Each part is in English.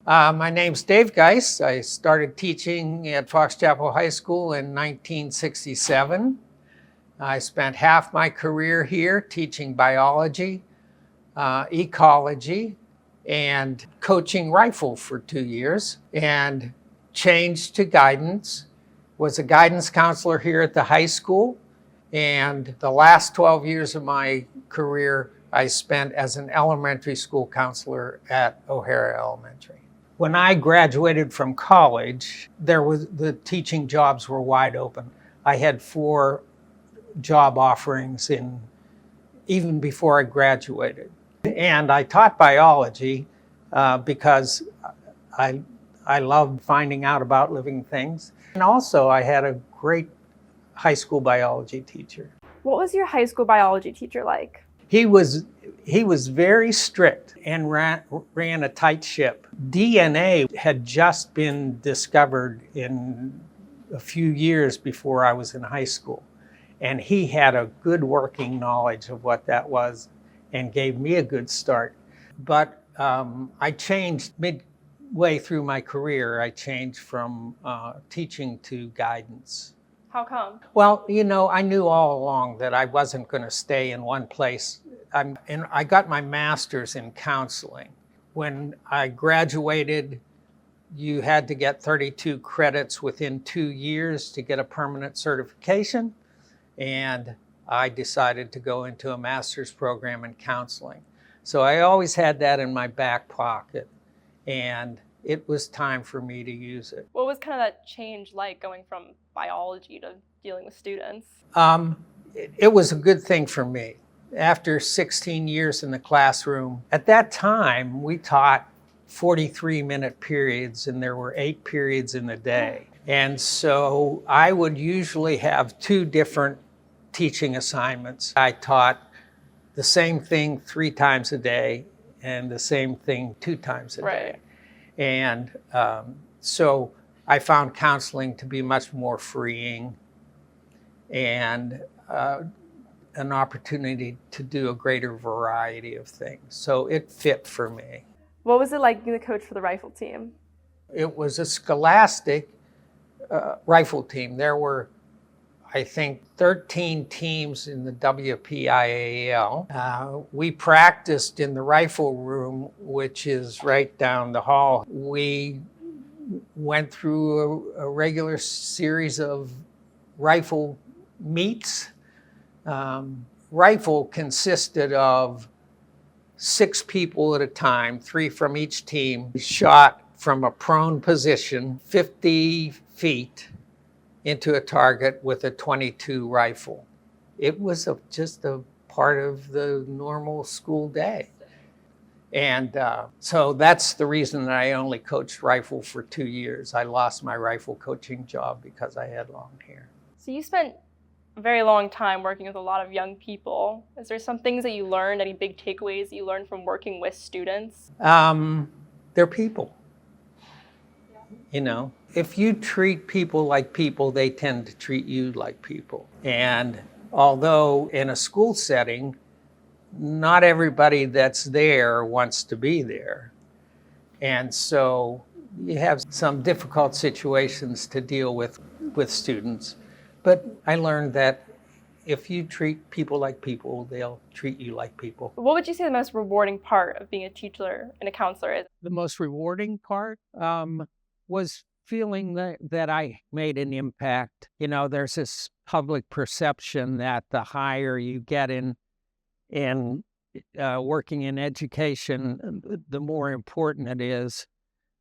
My name's Dave Geis. I started teaching at Fox Chapel High School in 1967. I spent half my career here teaching biology, ecology, and coaching rifle for 2 years, and changed to guidance. Was a guidance counselor here at the high school, and the last 12 years of my career I spent as an elementary school counselor at O'Hara Elementary. When I graduated from college, the teaching jobs were wide open. I had 4 job offerings even before I graduated. And I taught biology because I loved finding out about living things. And also I had a great high school biology teacher. What was your high school biology teacher like? He was very strict and ran a tight ship. DNA had just been discovered in a few years before I was in high school. And he had a good working knowledge of what that was and gave me a good start. But I changed midway through my career. I changed from teaching to guidance. How come? Well, I knew all along that I wasn't going to stay in one place. I got my master's in counseling. When I graduated, you had to get 32 credits within 2 years to get a permanent certification. And I decided to go into a master's program in counseling. So I always had that in my back pocket. And it was time for me to use it. What was kind of that change like going from biology to dealing with students? It was a good thing for me. After 16 years in the classroom, at that time we taught 43-minute periods and there were 8 periods in the day. And so I would usually have 2 different teaching assignments. I taught the same thing 3 times a day and the same thing 2 times a day. And so I found counseling to be much more freeing and an opportunity to do a greater variety of things. So it fit for me. What was it like being the coach for the rifle team? It was a scholastic rifle team. There were, I think, 13 teams in the WPIAL. We practiced in the rifle room, which is right down the hall. We went through a regular series of rifle meets. Rifle consisted of 6 people at a time, 3 from each team, shot from a prone position 50 feet into a target with a .22 rifle. It was just a part of the normal school day. And so that's the reason that I only coached rifle for 2 years. I lost my rifle coaching job because I had long hair. So you spent a very long time working with a lot of young people. Is there some things that you learned, any big takeaways that you learned from working with students? They're people. If you treat people like people, they tend to treat you like people. And although in a school setting, not everybody that's there wants to be there. And so you have some difficult situations to deal with students. But I learned that if you treat people like people, they'll treat you like people. What would you say the most rewarding part of being a teacher and a counselor is? The most rewarding part was feeling that I made an impact. There's this public perception that the higher you get in working in education, the more important it is.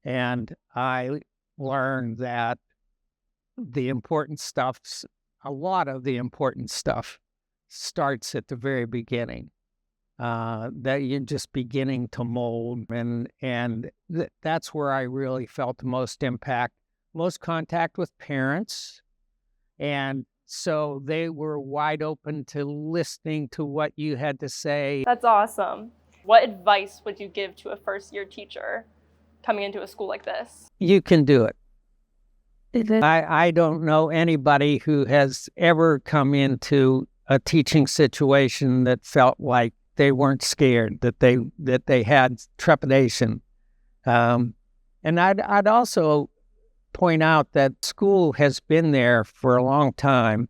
And I learned that a lot of the important stuff starts at the very beginning. That you're just beginning to mold, and that's where I really felt the most impact, most contact with parents, and so they were wide open to listening to what you had to say. That's awesome. What advice would you give to a first-year teacher coming into a school like this? You can do it. I don't know anybody who has ever come into a teaching situation that felt like they weren't scared, that they had trepidation. And I'd also point out that school has been there for a long time,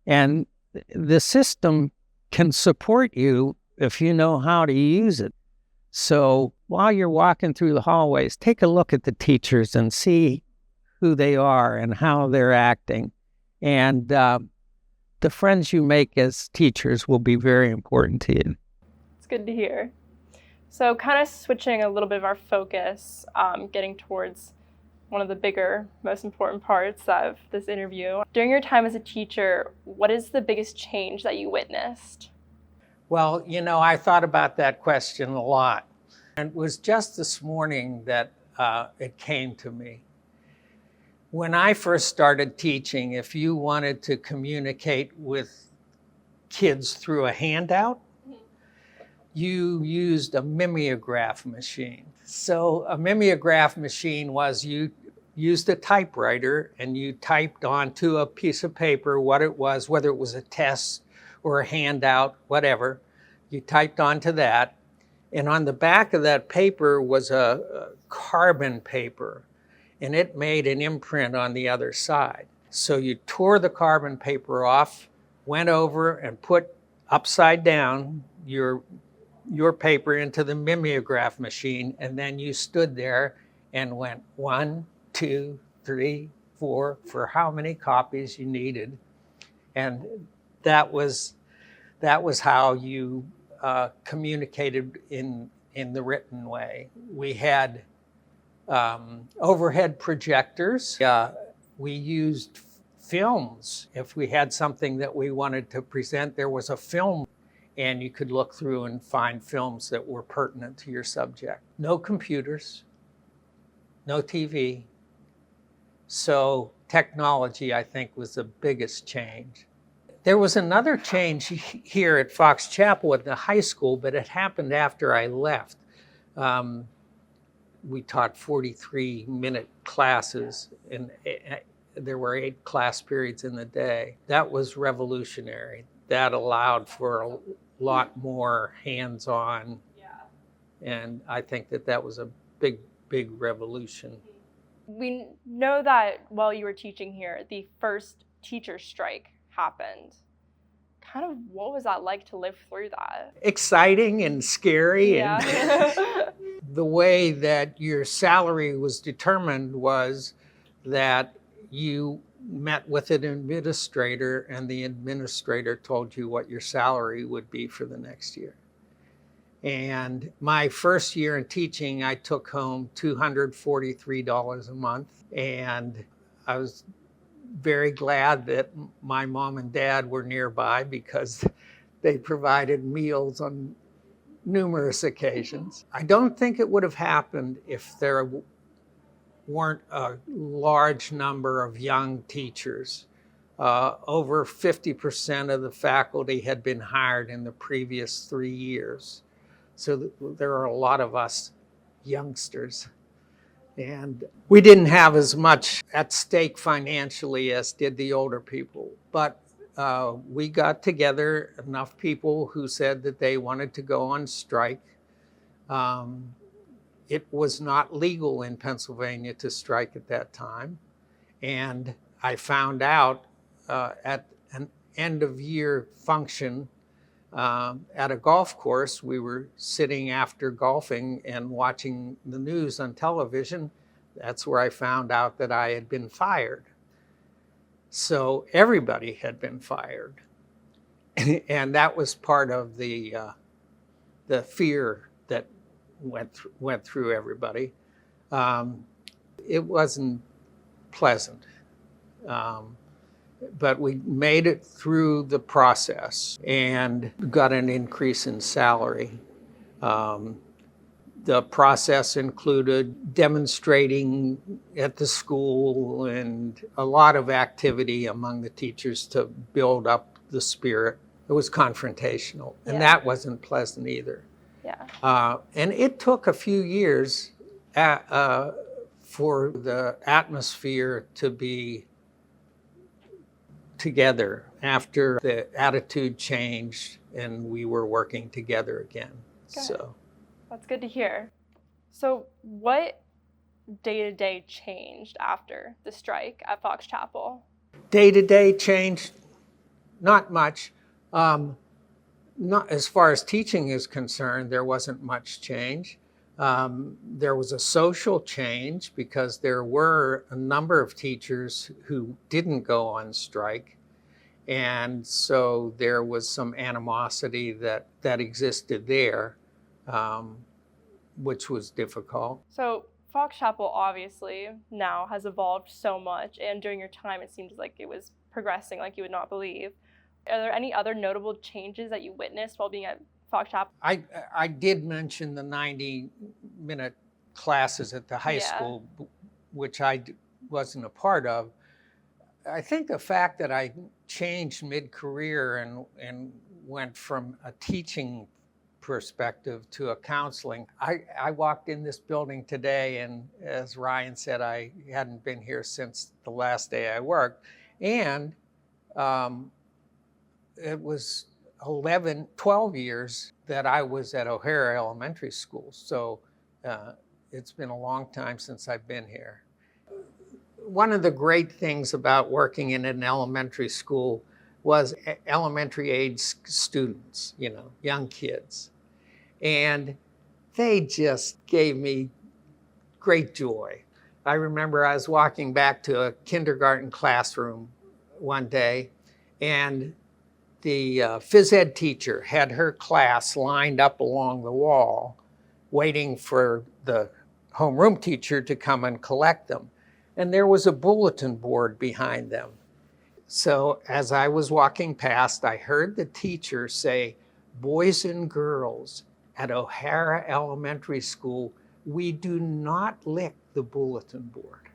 and the system can support you if you know how to use it. So while you're walking through the hallways, take a look at the teachers and see who they are and how they're acting. And the friends you make as teachers will be very important to you. It's good to hear. So kind of switching a little bit of our focus, getting towards one of the bigger, most important parts of this interview. During your time as a teacher, what is the biggest change that you witnessed? Well, I thought about that question a lot. And it was just this morning that it came to me. When I first started teaching, if you wanted to communicate with kids through a handout, you used a mimeograph machine. So a mimeograph machine was you used a typewriter and you typed onto a piece of paper what it was, whether it was a test or a handout, whatever. You typed onto that. And on the back of that paper was a carbon paper, and it made an imprint on the other side. So you tore the carbon paper off, went over and put upside down your paper into the mimeograph machine, and then you stood there and went 1, 2, 3, 4 for how many copies you needed. And that was how you communicated in the written way. We had overhead projectors. We used films. If we had something that we wanted to present, there was a film, and you could look through and find films that were pertinent to your subject. No computers, no TV. So technology, I think, was the biggest change. There was another change here at Fox Chapel at the high school, but it happened after I left. We taught 43-minute classes, and there were 8 class periods in the day. That was revolutionary. That allowed for a lot more hands-on, and I think that was a big, big revolution. We know that while you were teaching here, the first teacher strike happened. Kind of what was that like to live through that? Exciting and scary. Yeah. And the way that your salary was determined was that you met with an administrator, and the administrator told you what your salary would be for the next year. And my first year in teaching, I took home $243 a month, and I was very glad that my mom and dad were nearby because they provided meals on numerous occasions. I don't think it would have happened if there weren't a large number of young teachers. Over 50% of the faculty had been hired in the previous 3 years. So there are a lot of us youngsters. And we didn't have as much at stake financially as did the older people. But we got together enough people who said that they wanted to go on strike. It was not legal in Pennsylvania to strike at that time. And I found out at an end of year function at a golf course. We were sitting after golfing and watching the news on television. That's where I found out that I had been fired. So everybody had been fired. And that was part of the fear that went through everybody. It wasn't pleasant. But we made it through the process and got an increase in salary. The process included demonstrating at the school and a lot of activity among the teachers to build up the spirit. It was confrontational, and that wasn't pleasant either. Yeah. And it took a few years for the atmosphere to be together after the attitude changed and we were working together again. Good. So That's good to hear. So what day-to-day changed after the strike at Fox Chapel? Day-to-day change, not much. Not as far as teaching is concerned, there wasn't much change. There was a social change because there were a number of teachers who didn't go on strike. And so there was some animosity that existed there, which was difficult. So Fox Chapel obviously now has evolved so much, and during your time it seems like it was progressing like you would not believe. Are there any other notable changes that you witnessed while being at Fox Chapel? I did mention the 90-minute classes at the high school, which I wasn't a part of. I think the fact that I changed mid-career and went from a teaching perspective to a counseling. I walked in this building today, and as Ryan said, I hadn't been here since the last day I worked. And it was 12 years that I was at O'Hara Elementary School. So it's been a long time since I've been here. One of the great things about working in an elementary school was elementary age students, young kids. And they just gave me great joy. I remember I was walking back to a kindergarten classroom one day, and the phys ed teacher had her class lined up along the wall, waiting for the homeroom teacher to come and collect them. And there was a bulletin board behind them. So as I was walking past, I heard the teacher say, "Boys and girls at O'Hara Elementary School, we do not lick the bulletin board."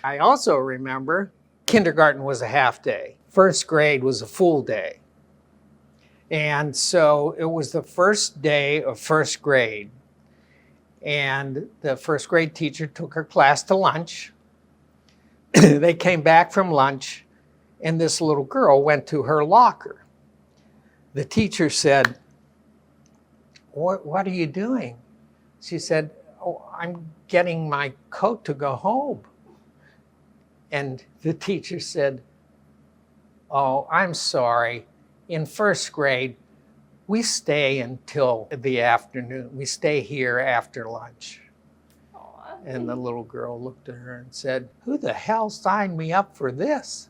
I also remember kindergarten was a half day. First grade was a full day. And so it was the first day of first grade. And the first grade teacher took her class to lunch. They came back from lunch, and this little girl went to her locker. The teacher said, what are you doing? She said, "Oh, I'm getting my coat to go home." And the teacher said, "Oh, I'm sorry. In first grade, we stay until the afternoon. We stay here after lunch." Aww. And the little girl looked at her and said, "Who the hell signed me up for this?"